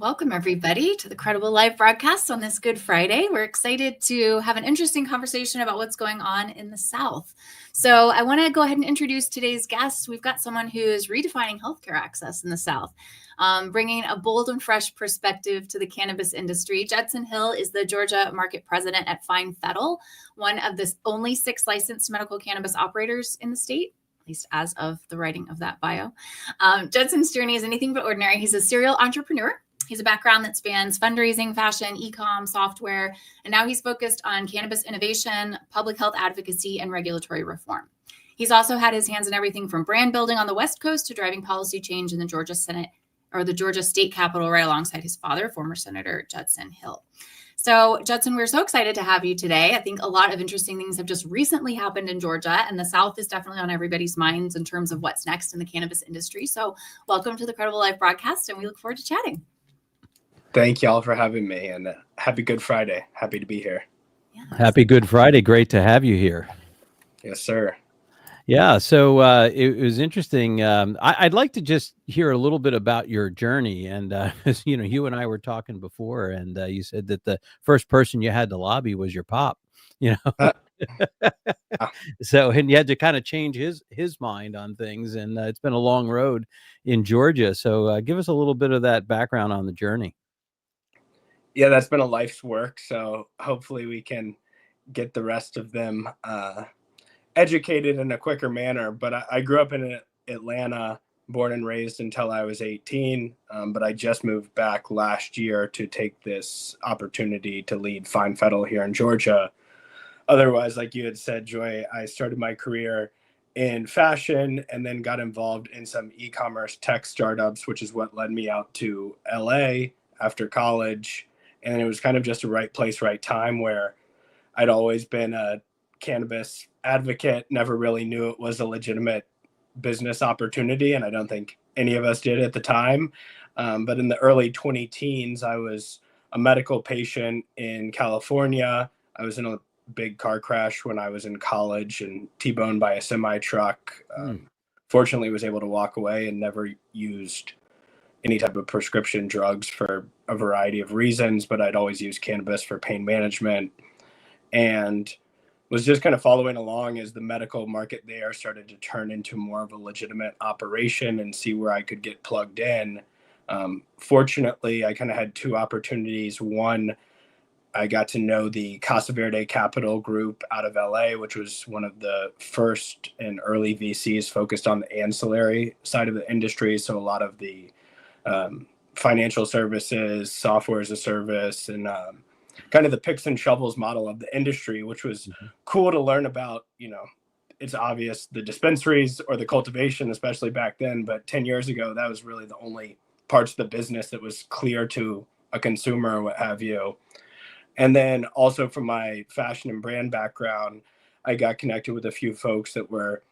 Welcome, everybody, to the Credible Live broadcast on this Good Friday. We're excited to have an interesting conversation about what's going on in the South. So I want to go ahead and introduce today's guest. We've got someone who is redefining healthcare access in the South, bringing a bold and fresh perspective to the cannabis industry. Judson Hill is the Georgia market president at Fine Fettle, one of the only 6 licensed medical cannabis operators in the state, at least as of the writing of that bio. Judson's journey is anything but ordinary. He's a serial entrepreneur. He's a background that spans fundraising, fashion, e-com, software, and now he's focused on cannabis innovation, public health advocacy, and regulatory reform. He's also had his hands in everything from brand building on the West Coast to driving policy change in the Georgia Senate or the Georgia State Capitol right alongside his father, former Senator Judson Hill. So, Judson, we're so excited to have you today. I think a lot of interesting things have just recently happened in Georgia, and the South is definitely on everybody's minds in terms of what's next in the cannabis industry. So, welcome to the Credible Live broadcast, and we look forward to chatting. Thank y'all for having me, and happy Good Friday. Happy to be here. Yes. Happy Good Friday. Great to have you here. Yes, sir. Yeah, so it was interesting. I'd like to just hear a little bit about your journey. And, you and I were talking before, and you said that the first person you had to lobby was your pop, So, and you had to kind of change his mind on things. And it's been a long road in Georgia. So give us a little bit of that background on the journey. Yeah, that's been a life's work. So hopefully we can get the rest of them educated in a quicker manner. But I grew up in Atlanta, born and raised until I was 18. But I just moved back last year to take this opportunity to lead Fine Fettle here in Georgia. Otherwise, like you had said, Joy, I started my career in fashion and then got involved in some e-commerce tech startups, which is what led me out to LA after college. And it was kind of just a right place, right time, where I'd always been a cannabis advocate, never really knew it was a legitimate business opportunity. And I don't think any of us did at the time. But in the early 20-teens, I was a medical patient in California. I was in a big car crash when I was in college and T-boned by a semi-truck. Fortunately, was able to walk away and never used any type of prescription drugs for a variety of reasons, but I'd always used cannabis for pain management and was just kind of following along as the medical market there started to turn into more of a legitimate operation and see where I could get plugged in. Fortunately, I kind of had 2 opportunities. One, I got to know the Casa Verde Capital Group out of LA, which was one of the first and early VCs focused on the ancillary side of the industry. So a lot of the financial services, software as a service, and kind of the picks and shovels model of the industry, which was cool to learn about. It's obvious the dispensaries or the cultivation, especially back then, but 10 years ago, that was really the only parts of the business that was clear to a consumer or what have you. And then also from my fashion and brand background, I got connected with a few folks that were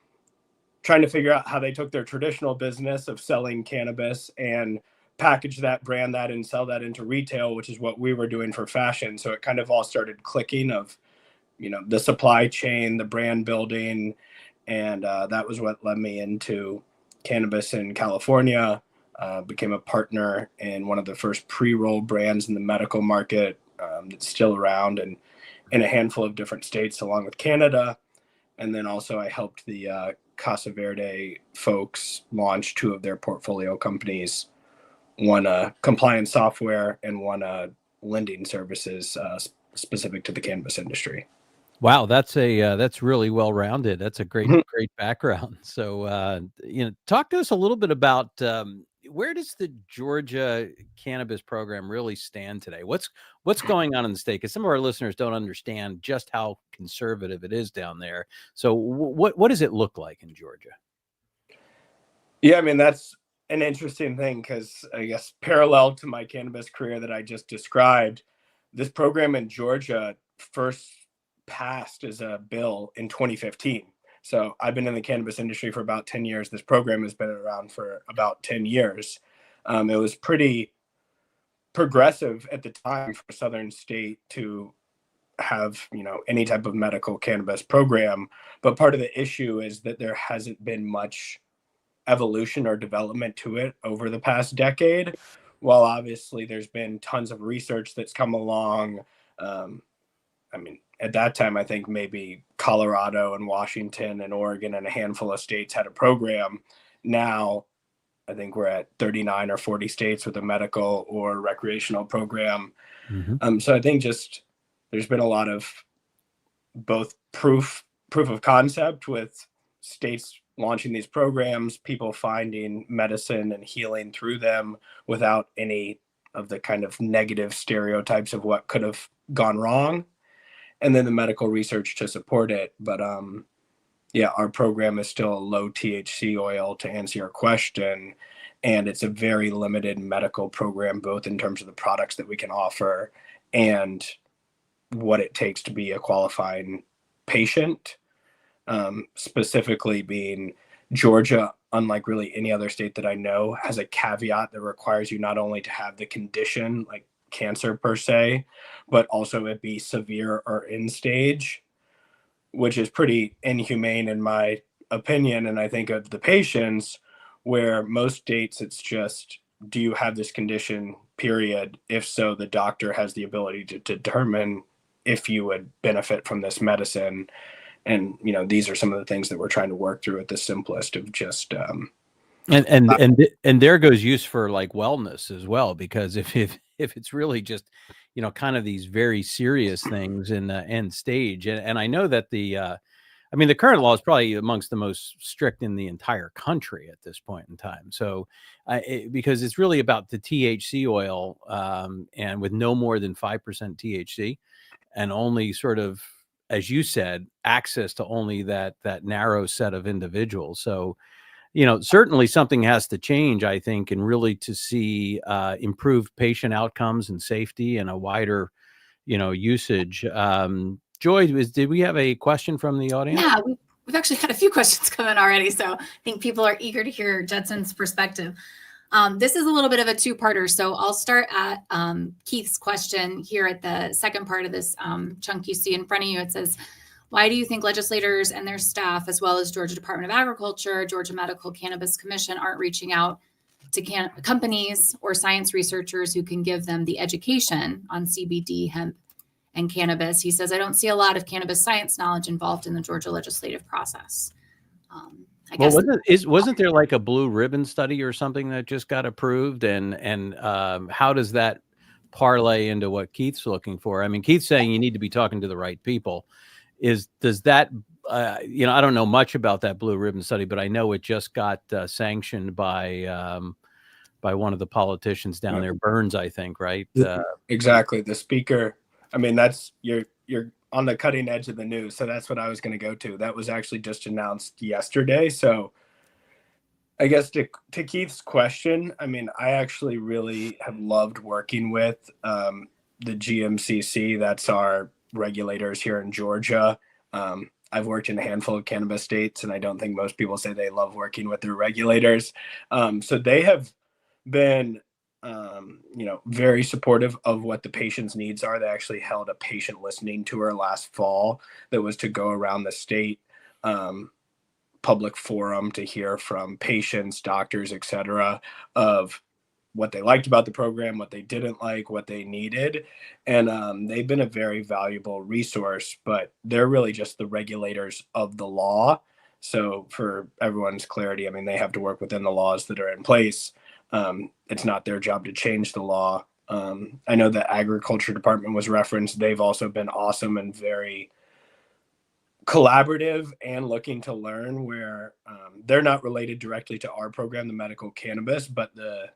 trying to figure out how they took their traditional business of selling cannabis and package that, brand that, and sell that into retail, which is what we were doing for fashion. So it kind of all started clicking of, the supply chain, the brand building, and that was what led me into cannabis in California. Became a partner in one of the first pre-roll brands in the medical market that's still around and in a handful of different states along with Canada. And then also I helped the Casa Verde folks launch 2 of their portfolio companies, one compliance software and one lending services specific to the cannabis industry. Wow, that's really well rounded. That's a great background. So talk to us a little bit about where does the Georgia cannabis program really stand today? What's going on in the state? Because some of our listeners don't understand just how conservative it is down there. So what does it look like in Georgia? Yeah, I mean, that's an interesting thing because I guess parallel to my cannabis career that I just described, this program in Georgia first passed as a bill in 2015. So I've been in the cannabis industry for about 10 years. This program has been around for about 10 years. It was pretty progressive at the time for a Southern state to have, any type of medical cannabis program. But part of the issue is that there hasn't been much evolution or development to it over the past decade, while obviously there's been tons of research that's come along, I mean, at that time, I think maybe Colorado and Washington and Oregon and a handful of states had a program. Now, I think we're at 39 or 40 states with a medical or recreational program. So I think just there's been a lot of both proof of concept with states launching these programs, people finding medicine and healing through them without any of the kind of negative stereotypes of what could have gone wrong, and then the medical research to support it. But yeah, our program is still a low THC oil, to answer your question, and it's a very limited medical program, both in terms of the products that we can offer and what it takes to be a qualifying patient. Specifically being Georgia, unlike really any other state that I know, has a caveat that requires you not only to have the condition, like cancer per se, but also it be severe or end stage, which is pretty inhumane in my opinion. And I think of the patients, where most states it's just, do you have this condition, period? If so, the doctor has the ability to determine if you would benefit from this medicine. And these are some of the things that we're trying to work through at the simplest of just and there goes use for like wellness as well, because if it's really just kind of these very serious things in the end stage, and I know that the current law is probably amongst the most strict in the entire country at this point in time. So because it's really about the THC oil, and with no more than 5% THC, and only sort of, as you said, access to only that narrow set of individuals. So, certainly something has to change, I think, and really to see improved patient outcomes and safety and a wider, usage. Joy, did we have a question from the audience? Yeah, we've actually had a few questions come in already, so I think people are eager to hear Judson's perspective. This is a little bit of a two-parter, so I'll start at Keith's question here at the second part of this chunk you see in front of you. It says, why do you think legislators and their staff, as well as Georgia Department of Agriculture, Georgia Medical Cannabis Commission, aren't reaching out to companies or science researchers who can give them the education on CBD, hemp, and cannabis? He says, I don't see a lot of cannabis science knowledge involved in the Georgia legislative process. I guess. Well, wasn't there like a blue ribbon study or something that just got approved? And how does that parlay into what Keith's looking for? I mean, Keith's saying you need to be talking to the right people. Does that, I don't know much about that blue ribbon study, but I know it just got sanctioned by one of the politicians down there, Burns, I think, right? Exactly. The speaker. I mean, that's you're on the cutting edge of the news. So that's what I was going to go to. That was actually just announced yesterday. So I guess to Keith's question, I mean, I actually really have loved working with the GMCC. That's our regulators here in Georgia. I've worked in a handful of cannabis states, and I don't think most people say they love working with their regulators. So they have been very supportive of what the patient's needs are. They actually held a patient listening tour last fall that was to go around the state public forum to hear from patients, doctors, etc., of what they liked about the program, what they didn't like, what they needed. And they've been a very valuable resource, but they're really just the regulators of the law. So for everyone's clarity, I mean, they have to work within the laws that are in place. It's not their job to change the law. I know the Agriculture Department was referenced. They've also been awesome and very collaborative and looking to learn, where they're not related directly to our program, the medical cannabis, but the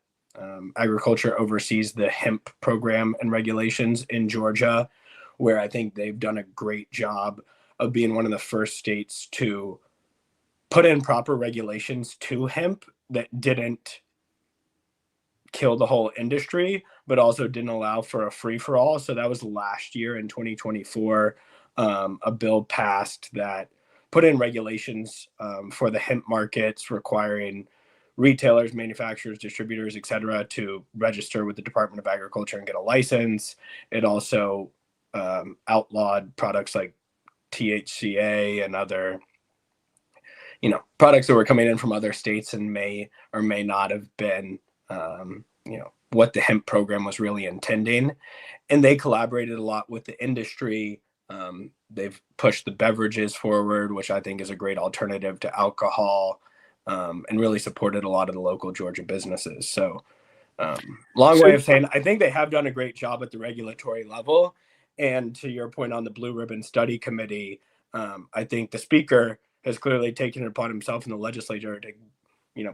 agriculture oversees the hemp program and regulations in Georgia, where I think they've done a great job of being one of the first states to put in proper regulations to hemp that didn't kill the whole industry, but also didn't allow for a free-for-all. So that was last year in 2024. A bill passed that put in regulations for the hemp markets, requiring retailers, manufacturers, distributors, etc., to register with the Department of Agriculture and get a license. It also outlawed products like THCA and other, products that were coming in from other states and may or may not have been, what the hemp program was really intending. And they collaborated a lot with the industry. They've pushed the beverages forward, which I think is a great alternative to alcohol, and really supported a lot of the local Georgia businesses. So long way of saying, I think they have done a great job at the regulatory level. And to your point on the Blue Ribbon Study Committee, I think the speaker has clearly taken it upon himself in the legislature to,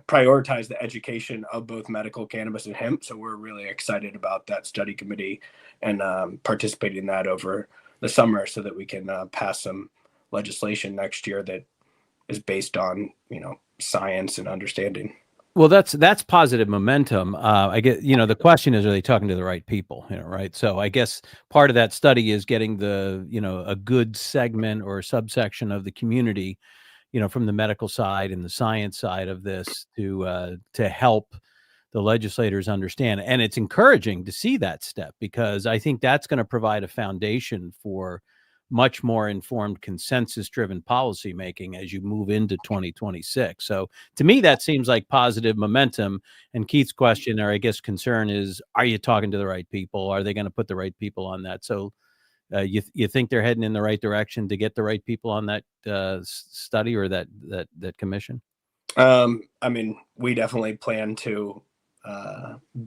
prioritize the education of both medical cannabis and hemp. So we're really excited about that study committee and participating in that over the summer so that we can pass some legislation next year that is based on, science and understanding. Well, that's positive momentum. I get, the question is, are they talking to the right people? Right. So I guess part of that study is getting the, a good segment or subsection of the community, from the medical side and the science side of this to help the legislators understand. And it's encouraging to see that step, because I think that's going to provide a foundation for much more informed, consensus-driven policymaking as you move into 2026. So to me, that seems like positive momentum. And Keith's question, or I guess concern, is, are you talking to the right people? Are they going to put the right people on that? So you think they're heading in the right direction to get the right people on that study or that commission? We definitely plan to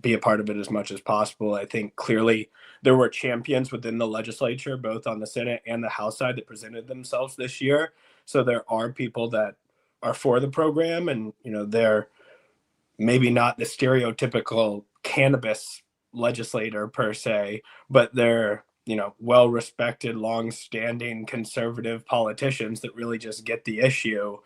be a part of it as much as possible. I think clearly there were champions within the legislature, both on the Senate and the House side, that presented themselves this year. So there are people that are for the program, and they're maybe not the stereotypical cannabis legislator per se, but they're well-respected, long-standing conservative politicians that really just get the issue.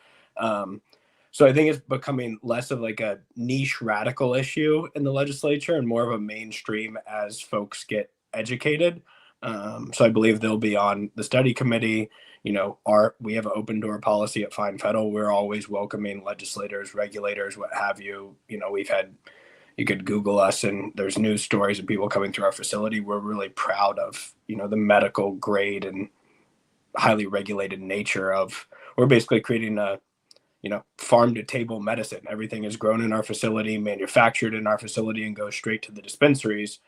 So I think it's becoming less of like a niche radical issue in the legislature and more of a mainstream as folks get educated. So I believe they'll be on the study committee. We have an open door policy at Fine Federal. We're always welcoming legislators, regulators, what have you. You could Google us and there's news stories of people coming through our facility. We're really proud of, the medical grade and highly regulated nature of, we're basically creating a, farm to table medicine. Everything is grown in our facility, manufactured in our facility, and goes straight to the dispensaries,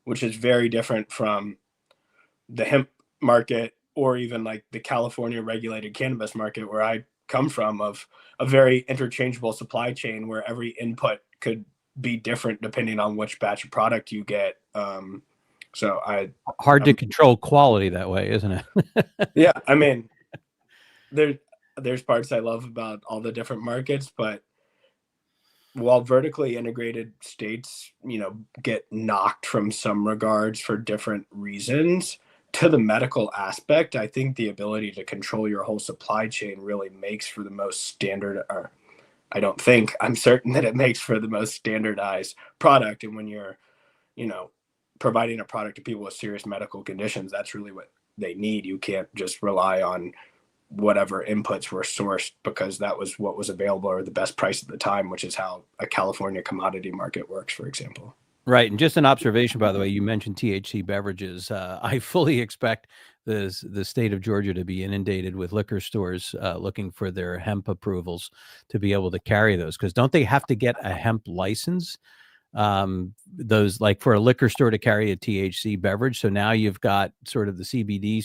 which is very different from the hemp market or even like the California regulated cannabis market where I come from, of a very interchangeable supply chain where every input could be different depending on which batch of product you get. Hard to control quality that way, isn't it? Yeah. There's parts I love about all the different markets, but while vertically integrated states, get knocked from some regards for different reasons, to the medical aspect, I think the ability to control your whole supply chain really makes for the most standard, or I'm certain that it makes for the most standardized product. And when you're, providing a product to people with serious medical conditions, that's really what they need. You can't just rely on whatever inputs were sourced because that was what was available or the best price at the time, which is how a California commodity market works, for example. Right. And just an observation, by the way, you mentioned THC beverages. I fully expect the state of Georgia to be inundated with liquor stores looking for their hemp approvals to be able to carry those. Because don't they have to get a hemp license? Those, like, for a liquor store to carry a THC beverage. So now you've got sort of the CBD,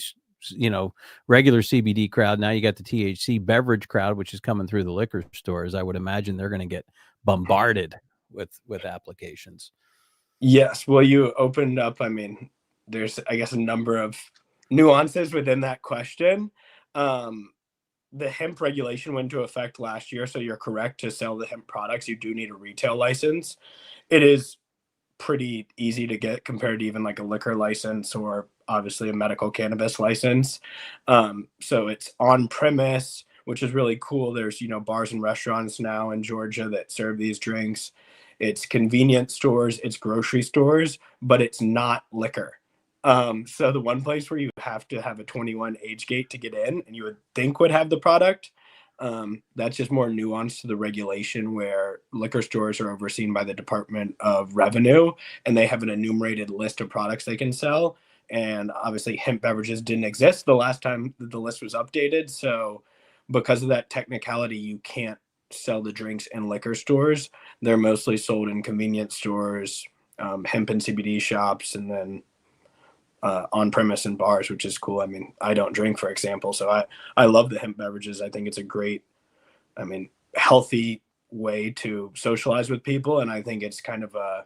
regular CBD crowd. Now you got the THC beverage crowd, which is coming through the liquor stores. I would imagine they're going to get bombarded with applications. Yes. Well, you opened up, there's, I guess, a number of nuances within that question. The hemp regulation went into effect last year. So you're correct, to sell the hemp products, you do need a retail license. It is pretty easy to get compared to even like a liquor license or obviously a medical cannabis license. So it's on premise, which is really cool. There's, bars and restaurants now in Georgia that serve these drinks. It's convenience stores, it's grocery stores, but it's not liquor. So the one place where you have to have a 21 age gate to get in, and you would think would have the product, that's just more nuanced to the regulation, where liquor stores are overseen by the Department of Revenue, and they have an enumerated list of products they can sell. And obviously hemp beverages didn't exist the last time the list was updated. So because of that technicality, you can't sell the drinks in liquor stores. They're mostly sold in convenience stores, hemp and CBD shops, and then on premise and bars, which is cool. I mean, I don't drink, for example, so I love the hemp beverages. I think it's a great, healthy way to socialize with people, and I think it's kind of a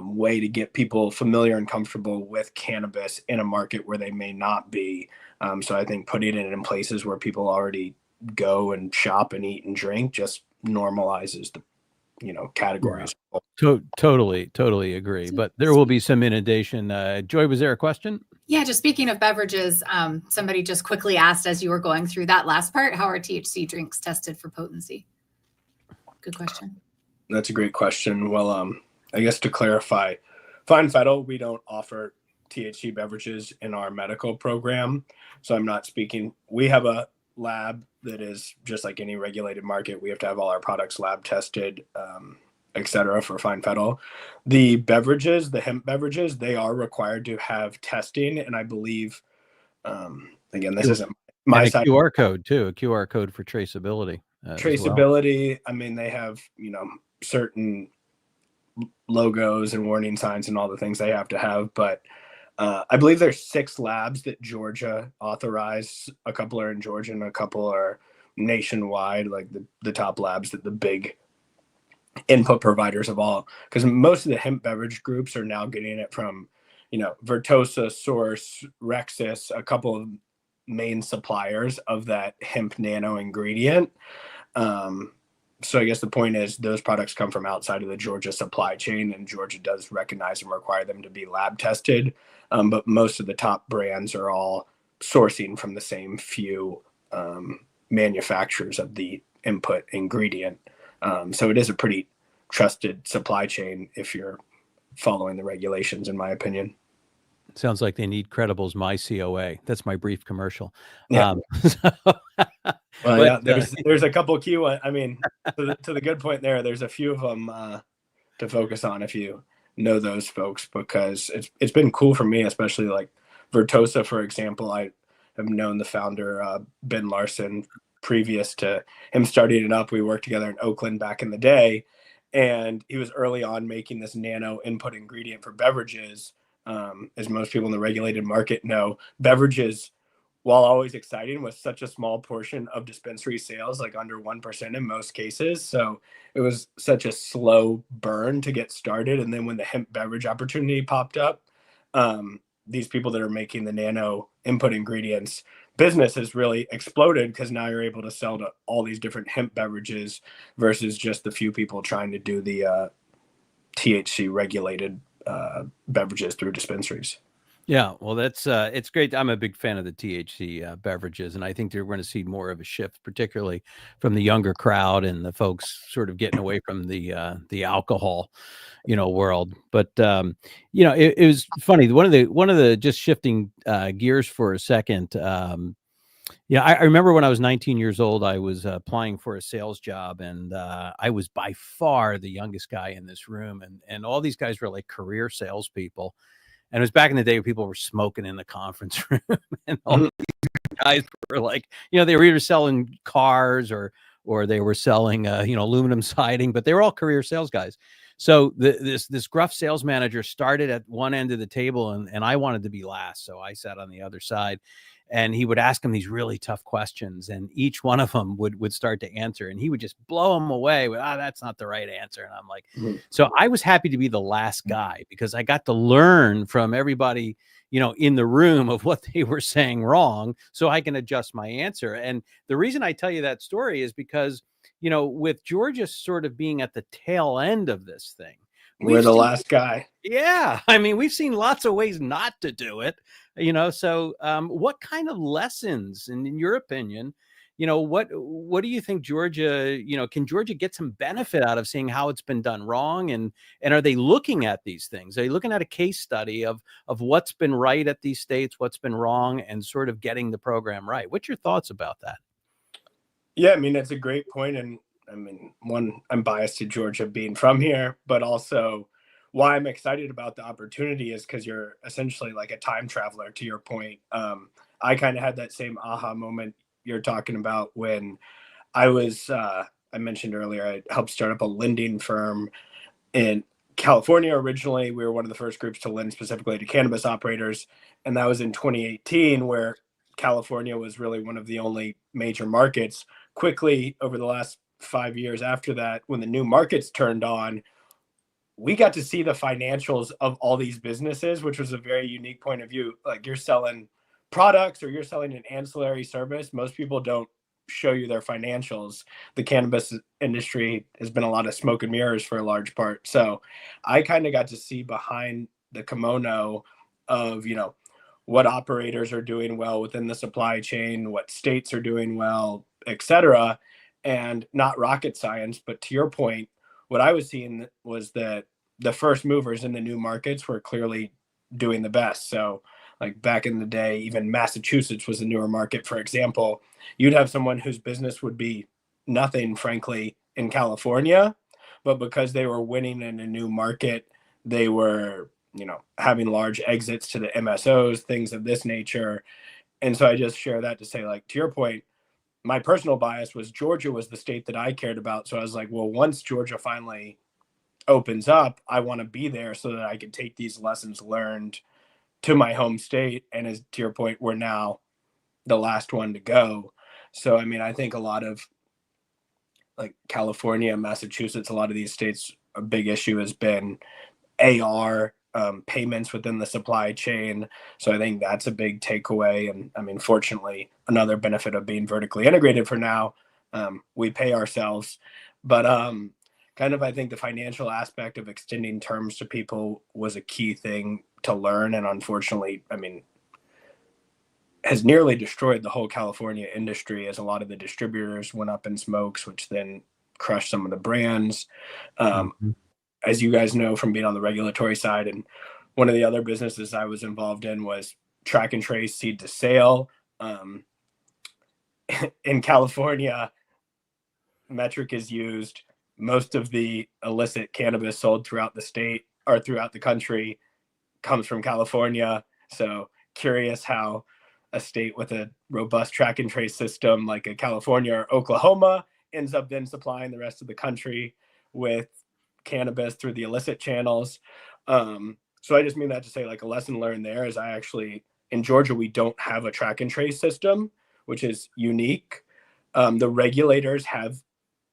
way to get people familiar and comfortable with cannabis in a market where they may not be. So I think putting it in places where people already go and shop and eat and drink just normalizes the categories. Totally agree. But there will be some inundation. Joy, was there a question? Yeah, just speaking of beverages, somebody just quickly asked as you were going through that last part, how are THC drinks tested for potency? Good question. That's a great question. Well, I guess to clarify, Fine Fettle, we don't offer THC beverages in our medical program. So I'm not speaking. We have a lab that is just like any regulated market. We have to have all our products lab tested, et cetera, for Fine Fettle. The beverages, the hemp beverages, they are required to have testing. And I believe, again, this isn't my side. QR code too, a QR code for traceability. Traceability. I mean, they have, certain logos and warning signs and all the things they have to have. But I believe there's 6 labs that Georgia authorized. A couple are in Georgia and a couple are nationwide, like the top labs, that the big input providers of all, because most of the hemp beverage groups are now getting it from, Vertosa, Source, Rexis, a couple of main suppliers of that hemp nano ingredient. So I guess the point is those products come from outside of the Georgia supply chain, and Georgia does recognize and require them to be lab tested. But most of the top brands are all sourcing from the same few manufacturers of the input ingredient. So it is a pretty trusted supply chain if you're following the regulations, in my opinion. Sounds like they need Credible's My COA. That's my brief commercial. Yeah. There's a couple key ones. I mean, to the good point there's a few of them to focus on if you know those folks, because it's been cool for me, especially like Vertosa, for example. I have known the founder, Ben Larson, previous to him starting it up. We worked together in Oakland back in the day, and he was early on making this nano input ingredient for beverages. As most people in the regulated market know, beverages, while always exciting, was such a small portion of dispensary sales, like under 1% in most cases. So it was such a slow burn to get started. And then when the hemp beverage opportunity popped up, these people that are making the nano input ingredients business has really exploded, because now you're able to sell to all these different hemp beverages versus just the few people trying to do the THC regulated beverages through dispensaries. Yeah, well, that's it's great. I'm a big fan of the THC beverages, and I think they're going to see more of a shift, particularly from the younger crowd and the folks sort of getting away from the alcohol, world. But it was funny. One of the just shifting gears for a second. I remember when I was 19 years old, I was applying for a sales job, and I was by far the youngest guy in this room, and all these guys were like career salespeople. And it was back in the day where people were smoking in the conference room, and all these guys were like, they were either selling cars or they were selling, aluminum siding, but they were all career sales guys. So this gruff sales manager started at one end of the table, and I wanted to be last, so I sat on the other side. And he would ask him these really tough questions, and each one of them would start to answer, and he would just blow them away with, that's not the right answer. And I'm like, So I was happy to be the last guy, because I got to learn from everybody, in the room, of what they were saying wrong, so I can adjust my answer. And the reason I tell you that story is because, with Georgia sort of being at the tail end of this thing, we're the last guy. Yeah. I mean, we've seen lots of ways not to do it, so what kind of lessons, and in your opinion, what do you think Georgia, can Georgia get some benefit out of seeing how it's been done wrong? And are they looking at these things? Are they looking at a case study of what's been right at these states, what's been wrong, and sort of getting the program right? What's your thoughts about that? Yeah, I mean, that's a great point. And I mean, one, I'm biased to Georgia being from here, but also why I'm excited about the opportunity is because you're essentially like a time traveler, to your point. I kind of had that same aha moment you're talking about when I was, I mentioned earlier, I helped start up a lending firm in California originally. We were one of the first groups to lend specifically to cannabis operators, and that was in 2018, where California was really one of the only major markets. Quickly, over the last 5 years after that, when the new markets turned on, we got to see the financials of all these businesses, which was a very unique point of view. Like, you're selling products or you're selling an ancillary service. Most people don't show you their financials. The cannabis industry has been a lot of smoke and mirrors for a large part. So I kind of got to see behind the kimono of, what operators are doing well within the supply chain, what states are doing well, etc. And not rocket science, but to your point, what I was seeing was that the first movers in the new markets were clearly doing the best. So like back in the day, even Massachusetts was a newer market, for example. You'd have someone whose business would be nothing, frankly, in California, but because they were winning in a new market, they were, having large exits to the MSOs, things of this nature. And so I just share that to say, like, to your point, my personal bias was Georgia was the state that I cared about. So I was like, well, once Georgia finally opens up, I want to be there so that I can take these lessons learned to my home state. And as to your point, we're now the last one to go. So, I mean, I think a lot of like California, Massachusetts, a lot of these states, a big issue has been AR payments within the supply chain. So I think that's a big takeaway. And I mean, fortunately, another benefit of being vertically integrated for now, we pay ourselves. But kind of, I think the financial aspect of extending terms to people was a key thing to learn. And unfortunately, I mean, has nearly destroyed the whole California industry, as a lot of the distributors went up in smokes, which then crushed some of the brands. As you guys know from being on the regulatory side, and one of the other businesses I was involved in was track and trace seed to sale. In California, metric is used. Most of the illicit cannabis sold throughout the state or throughout the country comes from California. So curious how a state with a robust track and trace system like a California or Oklahoma ends up then supplying the rest of the country with cannabis through the illicit channels. So I just mean that to say, like, a lesson learned there is in Georgia, we don't have a track and trace system, which is unique. The regulators have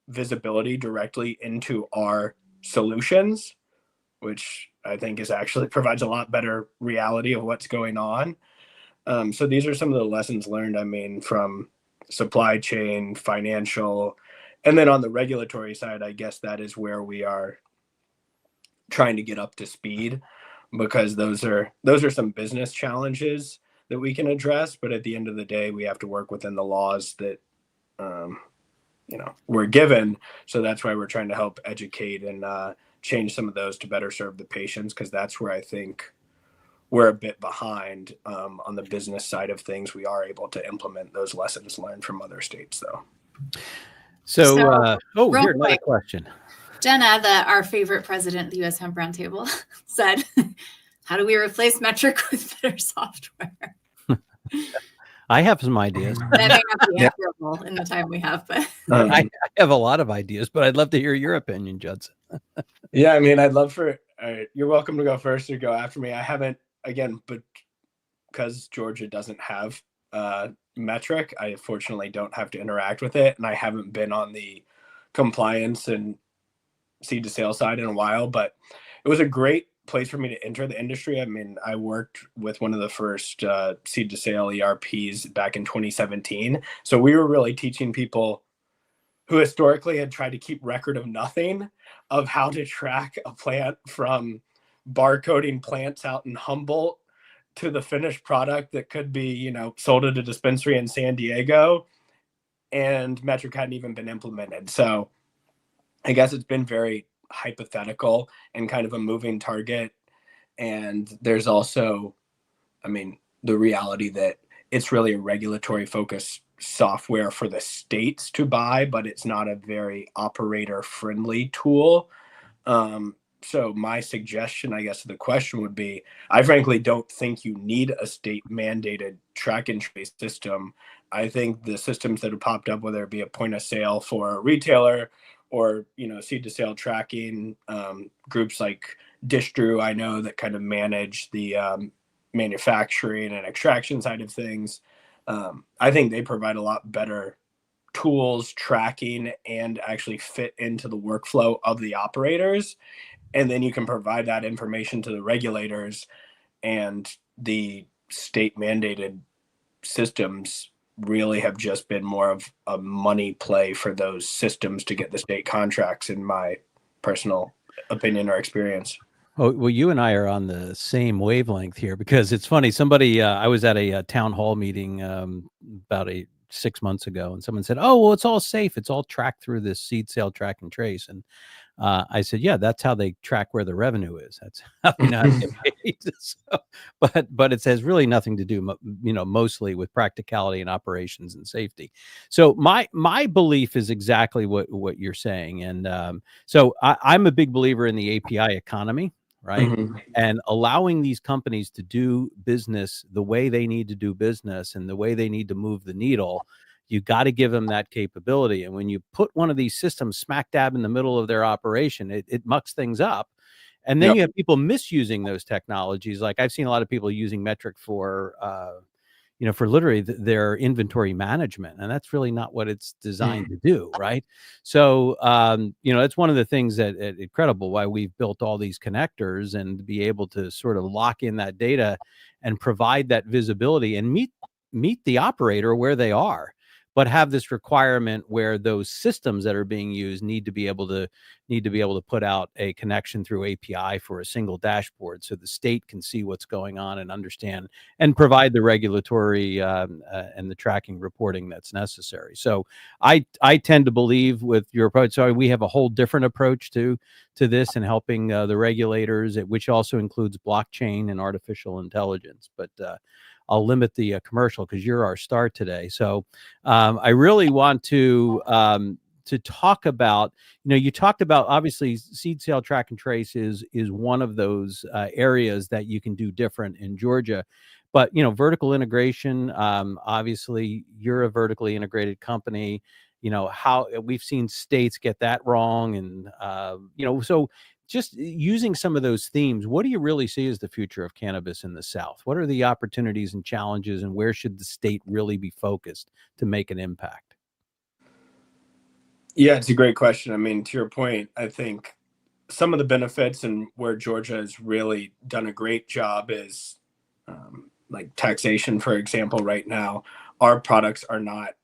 visibility directly into our solutions, which I think actually provides a lot better reality of what's going on. So these are some of the lessons learned, I mean, from supply chain, financial, and then on the regulatory side, I guess that is where we are trying to get up to speed, because those are some business challenges that we can address. But at the end of the day, we have to work within the laws that, we're given. So that's why we're trying to help educate and change some of those to better serve the patients, because that's where I think we're a bit behind on the business side of things. We are able to implement those lessons learned from other states, though. So here's another question. Jenna, our favorite president of the U.S. Hemp Roundtable, said, how do we replace metric with better software? I have some ideas. That may not be answerable in the time we have, but I have a lot of ideas, but I'd love to hear your opinion, Judson. Yeah, I mean, I'd love you're welcome to go first or go after me. I haven't, again, but because Georgia doesn't have metric, I fortunately don't have to interact with it, and I haven't been on the compliance and seed to sale side in a while, but it was a great place for me to enter the industry. I mean, I worked with one of the first seed to sale ERPs back in 2017. So we were really teaching people who historically had tried to keep record of nothing of how to track a plant from barcoding plants out in Humboldt to the finished product that could be, sold at a dispensary in San Diego, and metric hadn't even been implemented. So I guess it's been very hypothetical and kind of a moving target. And there's also, I mean, the reality that it's really a regulatory focused software for the states to buy, but it's not a very operator friendly tool. So my suggestion, I guess, to the question would be, I frankly don't think you need a state mandated track and trace system. I think the systems that have popped up, whether it be a point of sale for a retailer or, seed to sale tracking, groups like Distru, I know, that kind of manage the manufacturing and extraction side of things. I think they provide a lot better tools, tracking, and actually fit into the workflow of the operators. And then you can provide that information to the regulators, and the state mandated systems really have just been more of a money play for those systems to get the state contracts, in my personal opinion or experience. Oh, well, you and I are on the same wavelength here, because it's funny. Somebody, I was at a town hall meeting about 6 months ago, and someone said, "Oh, well, it's all safe. It's all tracked through this seed sale track and trace." And I said, "Yeah, that's how they track where the revenue is. That's how they know how to get paid." So, but it has really nothing to do, mostly with practicality and operations and safety. So my belief is exactly what you're saying, and so I'm a big believer in the API economy, right? And allowing these companies to do business the way they need to do business and the way they need to move the needle. You got to give them that capability. And when you put one of these systems smack dab in the middle of their operation, it mucks things up. And then Yep. you have people misusing those technologies. Like I've seen a lot of people using Metric for literally their inventory management. And that's really not what it's designed to do, right? So, that's one of the things that at Incredible, why we've built all these connectors, and to be able to sort of lock in that data and provide that visibility and meet the operator where they are, but have this requirement where those systems that are being used need to be able to put out a connection through API for a single dashboard, so the state can see what's going on and understand and provide the regulatory and the tracking reporting that's necessary. So I tend to believe with your approach. So we have a whole different approach to this, and helping the regulators, which also includes blockchain and artificial intelligence. But I'll limit the commercial because you're our star today. So I really want to talk about, you talked about, obviously seed sale track and trace is one of those areas that you can do different in Georgia. But, vertical integration, obviously you're a vertically integrated company. How we've seen states get that wrong. And, so just using some of those themes, what do you really see as the future of cannabis in the South? What are the opportunities and challenges, and where should the state really be focused to make an impact? Yeah, it's a great question. I mean, to your point, I think some of the benefits and where Georgia has really done a great job is like taxation, for example. Right now, our products are not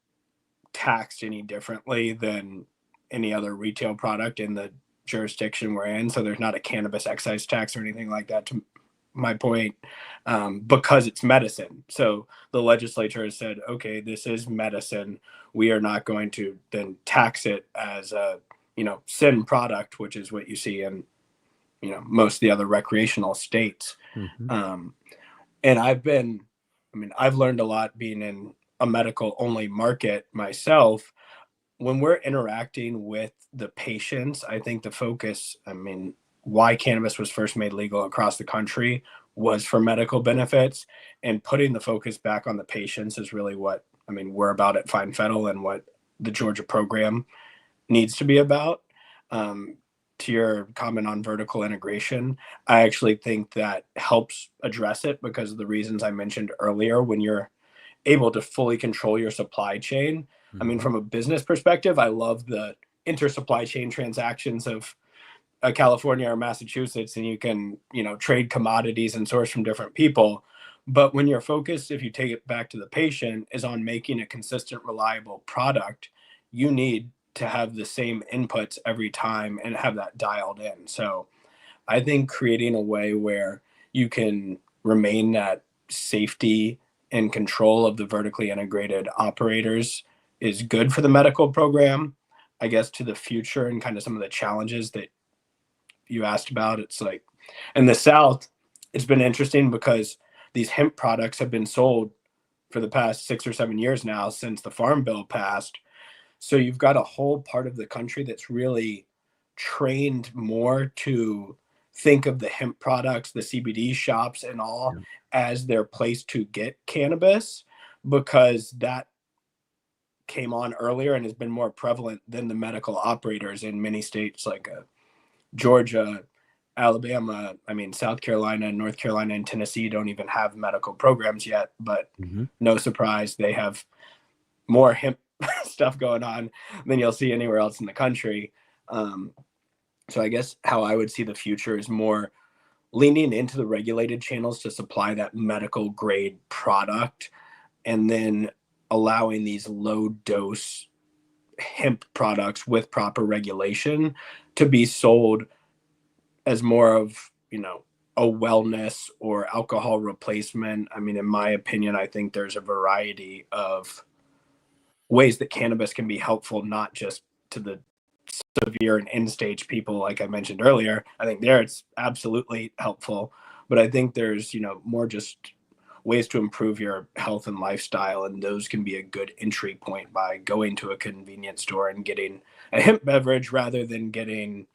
taxed any differently than any other retail product in the jurisdiction we're in. So there's not a cannabis excise tax or anything like that, to my point, because it's medicine. So the legislature has said, okay, this is medicine. We are not going to then tax it as a, sin product, which is what you see in, most of the other recreational states. And I've learned a lot being in a medical only market myself. When we're interacting with the patients, I think the focus, why cannabis was first made legal across the country was for medical benefits, and putting the focus back on the patients is really what, we're about at Fine Fettle, and what the Georgia program needs to be about. To your comment on vertical integration, I actually think that helps address it because of the reasons I mentioned earlier. When you're able to fully control your supply chain, from a business perspective, I love the inter-supply chain transactions of California or Massachusetts, and you can, trade commodities and source from different people. But when your focus, if you take it back to the patient, is on making a consistent, reliable product, you need to have the same inputs every time and have that dialed in. So I think creating a way where you can remain that safety and control of the vertically integrated operators is good for the medical program. I guess to the future and kind of some of the challenges that you asked about, it's like in the South, it's been interesting because these hemp products have been sold for the past 6 or 7 years now since the Farm Bill passed. So you've got a whole part of the country that's really trained more to think of the hemp products, the CBD shops and all, as their place to get cannabis, because that came on earlier and has been more prevalent than the medical operators in many states like Georgia, Alabama. I mean, South Carolina, North Carolina, and Tennessee don't even have medical programs yet, but no surprise, they have more hemp stuff going on than you'll see anywhere else in the country. So I guess how I would see the future is more leaning into the regulated channels to supply that medical grade product, and then allowing these low dose hemp products with proper regulation to be sold as more of, a wellness or alcohol replacement. I mean, in my opinion, I think there's a variety of ways that cannabis can be helpful, not just to the severe and end stage people, like I mentioned earlier. I think there it's absolutely helpful, but I think there's, more just ways to improve your health and lifestyle, and those can be a good entry point by going to a convenience store and getting a hemp beverage rather than getting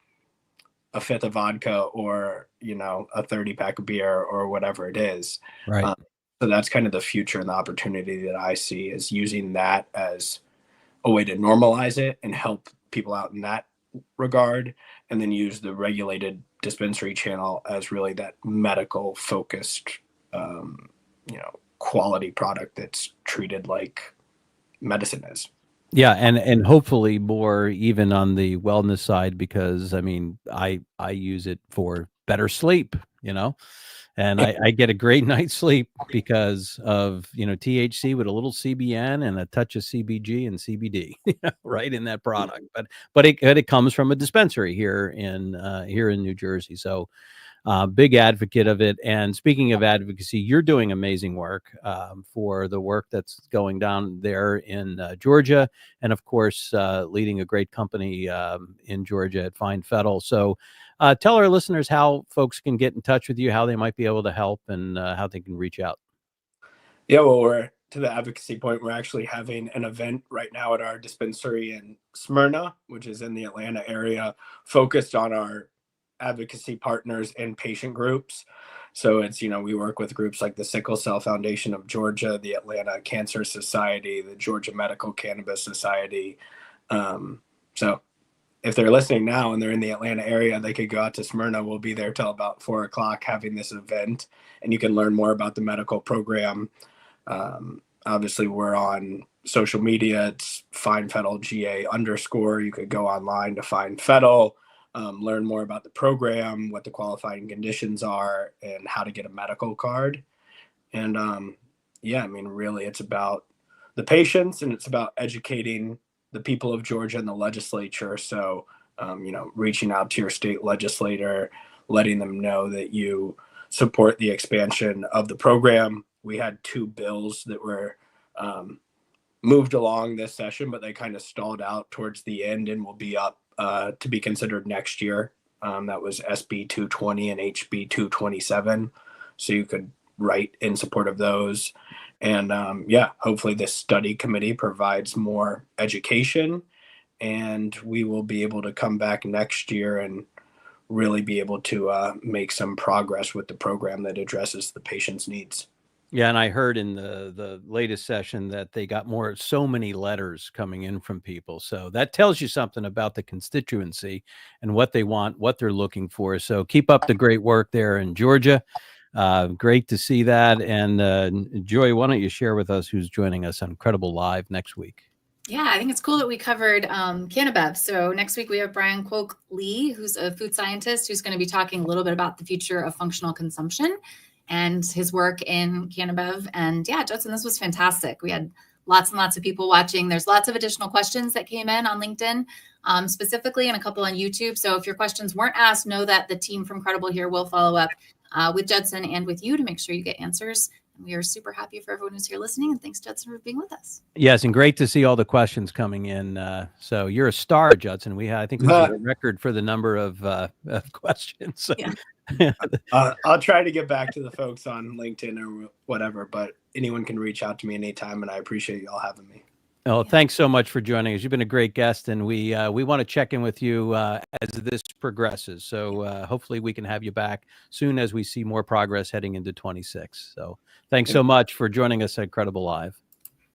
a fifth of vodka or, a 30 pack of beer or whatever it is. Right. So that's kind of the future and the opportunity that I see, is using that as a way to normalize it and help people out in that regard, and then use the regulated dispensary channel as really that medical focused, quality product that's treated like medicine is. Yeah, and hopefully more even on the wellness side, because I mean, I use it for better sleep, and I get a great night's sleep because of, THC with a little CBN and a touch of CBG and CBD, right in that product. But it comes from a dispensary here in New Jersey. So big advocate of it. And speaking of advocacy, you're doing amazing work for the work that's going down there in Georgia, and of course, leading a great company in Georgia at Fine Fettle. So tell our listeners how folks can get in touch with you, how they might be able to help, and how they can reach out. Yeah, well, we're to the advocacy point. We're actually having an event right now at our dispensary in Smyrna, which is in the Atlanta area, focused on our advocacy partners and patient groups. So it's, we work with groups like the Sickle Cell Foundation of Georgia, the Atlanta Cancer Society, the Georgia Medical Cannabis Society. So if they're listening now and they're in the Atlanta area, they could go out to Smyrna. We'll be there till about 4:00 having this event, and you can learn more about the medical program. Obviously we're on social media. It's Fine Fettle GA _. You could go online to Fine Fettle, learn more about the program, what the qualifying conditions are, and how to get a medical card. And really it's about the patients, and it's about educating the people of Georgia and the legislature. So, reaching out to your state legislator, letting them know that you support the expansion of the program. We had 2 bills that were moved along this session, but they kind of stalled out towards the end and will be up to be considered next year. That was SB 220 and HB 227. So you could write in support of those. And hopefully this study committee provides more education, and we will be able to come back next year and really be able to make some progress with the program that addresses the patient's needs. Yeah, and I heard in the latest session that they got so many letters coming in from people. So that tells you something about the constituency and what they want, what they're looking for. So keep up the great work there in Georgia. Great to see that. And Joy, why don't you share with us who's joining us on Credible Live next week? Yeah, I think it's cool that we covered Cannabis. So next week we have Brian Kwok Lee, who's a food scientist, who's going to be talking a little bit about the future of functional consumption and his work in Cannabis. And yeah, Judson, this was fantastic. We had lots and lots of people watching. There's lots of additional questions that came in on LinkedIn specifically, and a couple on YouTube. So if your questions weren't asked, know that the team from Credible here will follow up with Judson and with you to make sure you get answers. And we are super happy for everyone who's here listening. And thanks, Judson, for being with us. Yes, and great to see all the questions coming in. So you're a star, Judson. I think we set a record for the number of questions. So. Yeah. I'll try to get back to the folks on LinkedIn or whatever, but anyone can reach out to me anytime, and I appreciate y'all having me. Oh, thanks so much for joining us. You've been a great guest, and we want to check in with you as this progresses. So hopefully we can have you back soon as we see more progress heading into 26. So thanks so much for joining us at Credible Live.